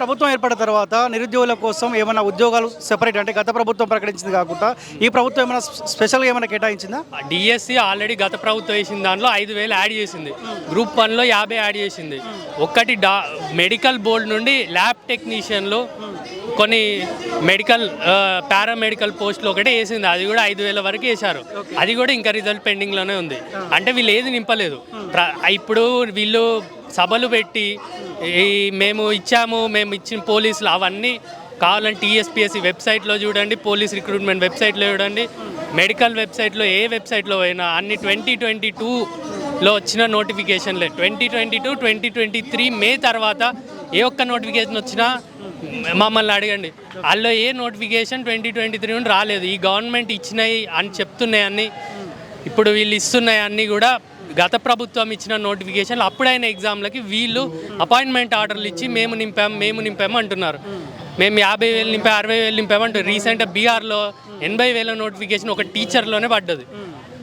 ప్రభుత్వం ఏర్పడిన తర్వాత నిరుద్యోగుల కోసం ఏమైనా ఉద్యోగాలు సెపరేట్ అంటే గత ప్రభుత్వం ప్రకటించింది కాకుండా ఈ ప్రభుత్వం ఏమైనా స్పెషల్గా ఏమైనా కేటాయించిందా? డిఎస్సి ఆల్రెడీ గత ప్రభుత్వం వేసిన దాంట్లో 5,000 యాడ్ చేసింది. గ్రూప్ 1లో 50 యాడ్ చేసింది. ఒక్కటి మెడికల్ బోర్డు నుండి ల్యాబ్ టెక్నీషియన్లు కొన్ని మెడికల్ పారామెడికల్ పోస్టులు ఒకటే వేసింది. అది కూడా 5,000 వరకు వేశారు. అది కూడా ఇంకా రిజల్ట్ పెండింగ్లోనే ఉంది. అంటే వీళ్ళు ఏది నింపలేదు. ఇప్పుడు వీళ్ళు సభలు పెట్టి మేము ఇచ్చిన పోలీసులు అవన్నీ కావాలంటే టీఎస్పీఎస్సీ వెబ్సైట్లో చూడండి, పోలీస్ రిక్రూట్మెంట్ వెబ్సైట్లో చూడండి, మెడికల్ వెబ్సైట్లో ఏ వెబ్సైట్లో అయినా అన్ని 2022లో వచ్చిన నోటిఫికేషన్లే. 2022, 2023 మే తర్వాత ఏ ఒక్క నోటిఫికేషన్ వచ్చినా మమ్మల్ని అడగండి. అందులో ఏ నోటిఫికేషన్ 2023 నుండి రాలేదు. ఈ గవర్నమెంట్ ఇచ్చినాయి అని చెప్తున్నాయన్నీ ఇప్పుడు వీళ్ళు ఇస్తున్నాయన్నీ కూడా గత ప్రభుత్వం ఇచ్చిన నోటిఫికేషన్లు. అప్పుడైన ఎగ్జామ్లకి వీళ్ళు అపాయింట్మెంట్ ఆర్డర్లు ఇచ్చి మేము నింపాము అంటున్నారు. మేము 50,000 నింపాము, 60,000 నింపాము అంటారు. రీసెంట్గా బీహార్లో 80,000 నోటిఫికేషన్ ఒక టీచర్లోనే పడ్డది.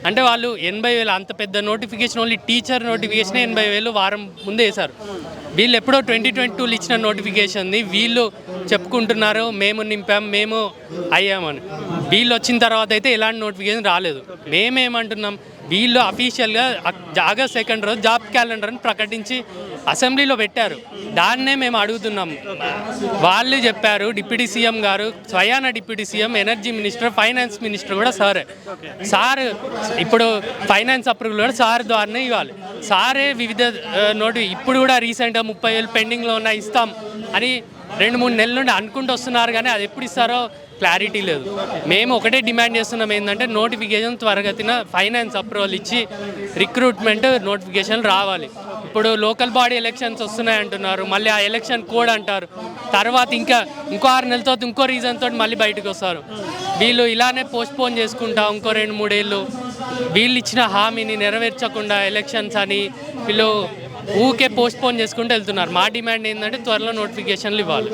అంటే వాళ్ళు 80,000 అంత పెద్ద నోటిఫికేషన్, ఓన్లీ టీచర్ నోటిఫికేషన్ 80,000 వారం ముందే వేశారు. వీళ్ళు ఎప్పుడో 2022లో ఇచ్చిన నోటిఫికేషన్ని వీళ్ళు చెప్పుకుంటున్నారు మేము నింపాము, మేము అయ్యామని. వీళ్ళు వచ్చిన తర్వాత అయితే ఎలాంటి నోటిఫికేషన్ రాలేదు. మేమేమంటున్నాం, వీళ్ళు అఫీషియల్గా ఆగస్ట్ 2 రోజు జాబ్ క్యాలెండర్ అని ప్రకటించి అసెంబ్లీలో పెట్టారు. దాన్నే మేము అడుగుతున్నాం. వాళ్ళు చెప్పారు, డిప్యూటీ సీఎం గారు, స్వయాన deputy CM, energy minister, finance minister కూడా సార్ ఇప్పుడు ఫైనాన్స్ అప్రూవల్ కూడా సార్ ద్వారానే ఇవ్వాలి. సారే వివిధ ఇప్పుడు కూడా రీసెంట్గా 30,000 పెండింగ్లో ఉన్న ఇస్తాం అని 2-3 నెలల నుండి అనుకుంటూ వస్తున్నారు. కానీ అది ఎప్పుడు ఇస్తారో క్లారిటీ లేదు. మేము ఒకటే డిమాండ్ చేస్తున్నాం, ఏంటంటే నోటిఫికేషన్ త్వరగతిన ఫైనాన్స్ అప్రూవల్ ఇచ్చి రిక్రూట్మెంట్ నోటిఫికేషన్ రావాలి. ఇప్పుడు లోకల్ బాడీ ఎలక్షన్స్ వస్తున్నాయి అంటున్నారు, మళ్ళీ ఆ ఎలక్షన్ కోడ్ అంటారు. తర్వాత ఇంకో 6 నెలలతో ఇంకో రీజన్ తోటి మళ్ళీ బయటకు వస్తారు. వీళ్ళు ఇలానే పోస్ట్పోన్ చేసుకుంటా ఇంకో 2-3 ఏళ్ళు వీళ్ళు ఇచ్చిన హామీని నెరవేర్చకుండా ఎలక్షన్స్ అని వీళ్ళు ఊకే పోస్ట్పోన్ చేసుకుంటూ వెళ్తున్నారు. మా డిమాండ్ ఏంటంటే త్వరలో నోటిఫికేషన్లు ఇవ్వాలి.